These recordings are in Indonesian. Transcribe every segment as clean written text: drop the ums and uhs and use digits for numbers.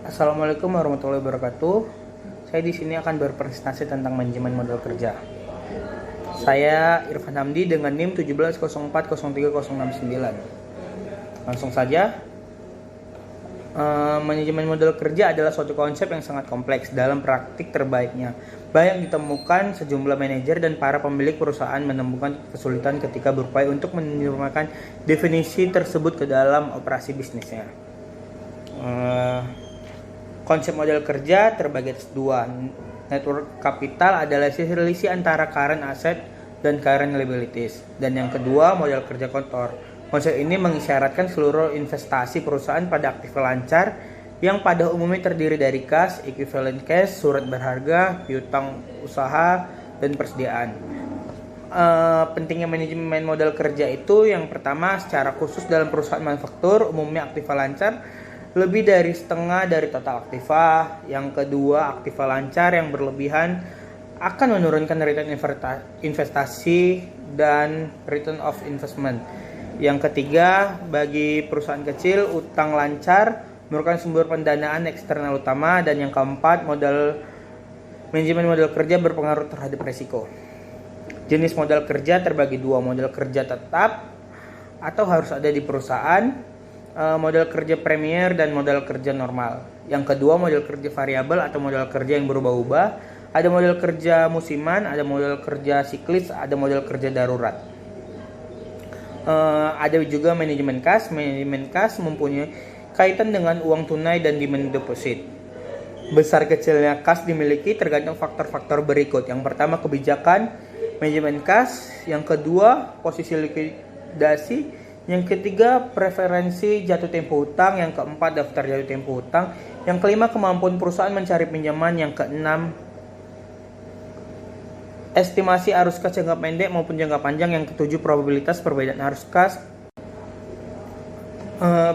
Assalamualaikum warahmatullahi wabarakatuh. Saya di sini akan berpresentasi tentang manajemen modal kerja. Saya Irfan Hamdi dengan NIM 17040369. Langsung saja. Manajemen modal kerja adalah suatu konsep yang sangat kompleks. Dalam praktik terbaiknya, banyak ditemukan sejumlah manajer dan para pemilik perusahaan menemukan kesulitan ketika berupaya untuk menerjemahkan definisi tersebut ke dalam operasi bisnisnya. Konsep modal kerja terbagi atas dua. Network capital adalah selisih antara current asset dan current liabilities. Dan yang kedua, modal kerja kotor. Konsep ini mengisyaratkan seluruh investasi perusahaan pada aktif lancar yang pada umumnya terdiri dari cash, equivalent cash, surat berharga, piutang usaha, dan persediaan. Pentingnya manajemen modal kerja itu yang pertama, secara khusus dalam perusahaan manufaktur umumnya aktiva lancar lebih dari setengah dari total aktiva. Yang kedua, aktiva lancar yang berlebihan akan menurunkan return investasi dan return of investment. Yang ketiga, bagi perusahaan kecil, utang lancar merupakan sumber pendanaan eksternal utama. Dan yang keempat, manajemen modal kerja berpengaruh terhadap resiko. Jenis modal kerja terbagi dua, modal kerja tetap atau harus ada di perusahaan, modal kerja premier dan modal kerja normal. Yang kedua, modal kerja variabel atau modal kerja yang berubah-ubah. Ada modal kerja musiman, ada modal kerja siklis, ada modal kerja darurat. Ada juga manajemen kas. Manajemen kas mempunyai kaitan dengan uang tunai dan demand deposit. Besar kecilnya kas dimiliki tergantung faktor-faktor berikut. Yang pertama, kebijakan manajemen kas. Yang kedua, posisi likuidasi. Yang ketiga, preferensi jatuh tempo hutang. Yang keempat, daftar jatuh tempo hutang. Yang kelima, kemampuan perusahaan mencari pinjaman. Yang keenam, estimasi arus kas jangka pendek maupun jangka panjang. Yang ketujuh, probabilitas perbedaan arus kas.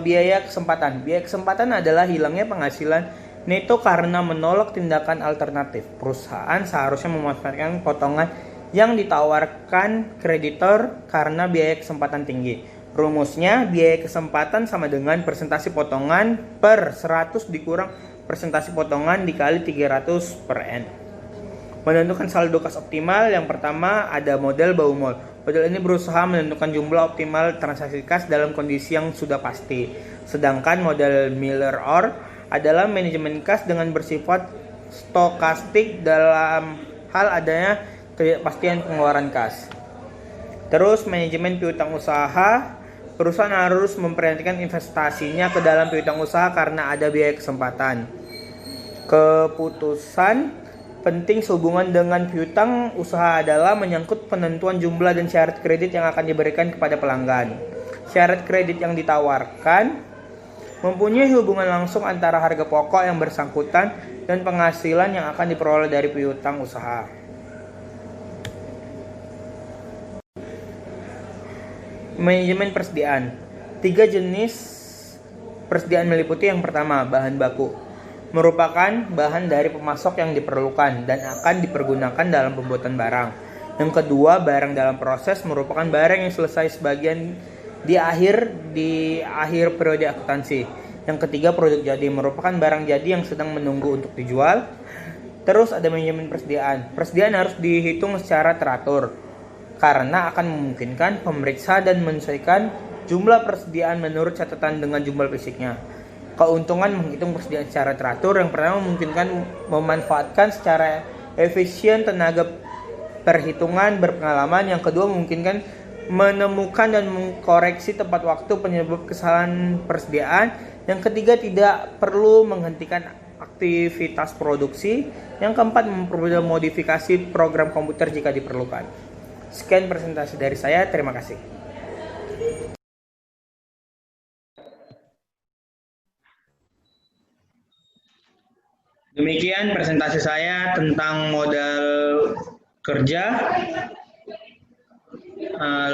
Biaya kesempatan. Biaya kesempatan adalah hilangnya penghasilan neto karena menolak tindakan alternatif. Perusahaan seharusnya memanfaatkan potongan yang ditawarkan kreditor karena biaya kesempatan tinggi. Rumusnya, biaya kesempatan sama dengan persentase potongan per 100 dikurang persentase potongan dikali 300 per N. Menentukan saldo kas optimal, yang pertama ada model Baumol. Model ini berusaha menentukan jumlah optimal transaksi kas dalam kondisi yang sudah pasti. Sedangkan model Miller-Orr adalah manajemen kas dengan bersifat stokastik dalam hal adanya ketidakpastian pengeluaran kas. Terus manajemen piutang usaha, perusahaan harus memperhatikan investasinya ke dalam piutang usaha karena ada biaya kesempatan. Keputusan penting sehubungan dengan piutang usaha adalah menyangkut penentuan jumlah dan syarat kredit yang akan diberikan kepada pelanggan. Syarat kredit yang ditawarkan mempunyai hubungan langsung antara harga pokok yang bersangkutan dan penghasilan yang akan diperoleh dari piutang usaha. Manajemen persediaan. 3 jenis persediaan meliputi: yang pertama, bahan baku. Merupakan bahan dari pemasok yang diperlukan dan akan dipergunakan dalam pembuatan barang. Yang kedua, barang dalam proses, merupakan barang yang selesai sebagian di akhir periode akuntansi. Yang ketiga, produk jadi, merupakan barang jadi yang sedang menunggu untuk dijual. Terus ada manajemen persediaan. Persediaan harus dihitung secara teratur karena akan memungkinkan pemeriksa dan menyesuaikan jumlah persediaan menurut catatan dengan jumlah fisiknya. Keuntungan menghitung persediaan secara teratur, yang pertama memungkinkan memanfaatkan secara efisien tenaga perhitungan berpengalaman. Yang kedua, memungkinkan menemukan dan mengkoreksi tepat waktu penyebab kesalahan persediaan. Yang ketiga, tidak perlu menghentikan aktivitas produksi. Yang keempat, mempermudah modifikasi program komputer jika diperlukan. Sekian presentasi dari saya, terima kasih. Demikian presentasi saya tentang modal kerja.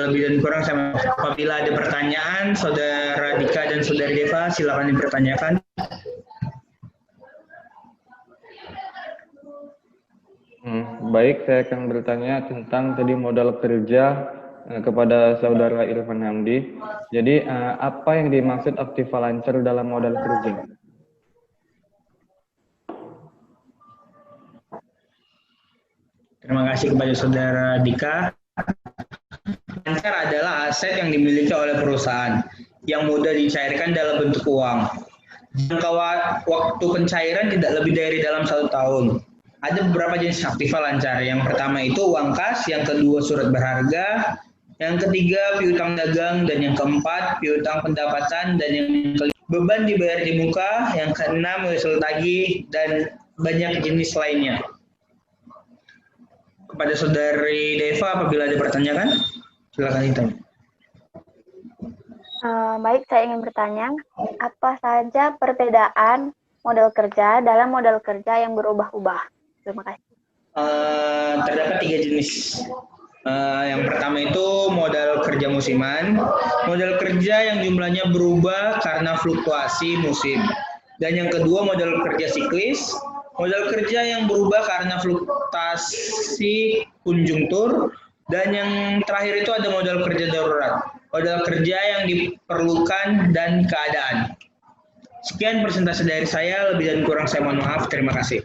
Lebih dan kurang saya, apabila ada pertanyaan, Saudara Dika dan Saudari Deva silakan dipertanyakan. Baik, saya akan bertanya tentang tadi modal kerja kepada Saudara Irfan Hamdi. Jadi apa yang dimaksud aktiva lancar dalam modal kerja? Terima kasih kepada Saudara Dika. Lancar adalah aset yang dimiliki oleh perusahaan yang mudah dicairkan dalam bentuk uang. Jangka waktu pencairan tidak lebih dari dalam 1 tahun. Ada beberapa jenis aktiva lancar. Yang pertama itu uang kas, yang kedua surat berharga, yang ketiga piutang dagang, dan yang keempat piutang pendapatan, dan yang kelima beban dibayar di muka, yang keenam usul tagih, dan banyak jenis lainnya. Kepada Saudari Deva, apabila ada pertanyaan, silakan ditanya. Baik, saya ingin bertanya, apa saja perbedaan model kerja dalam model kerja yang berubah-ubah? Terima kasih. Terdapat 3 jenis. Yang pertama itu modal kerja musiman, modal kerja yang jumlahnya berubah karena fluktuasi musim. Dan yang kedua modal kerja siklis, modal kerja yang berubah karena fluktuasi konjungtur. Dan yang terakhir itu ada modal kerja darurat, modal kerja yang diperlukan dan keadaan. Sekian presentasi dari saya, lebih dan kurang saya mohon maaf. Terima kasih.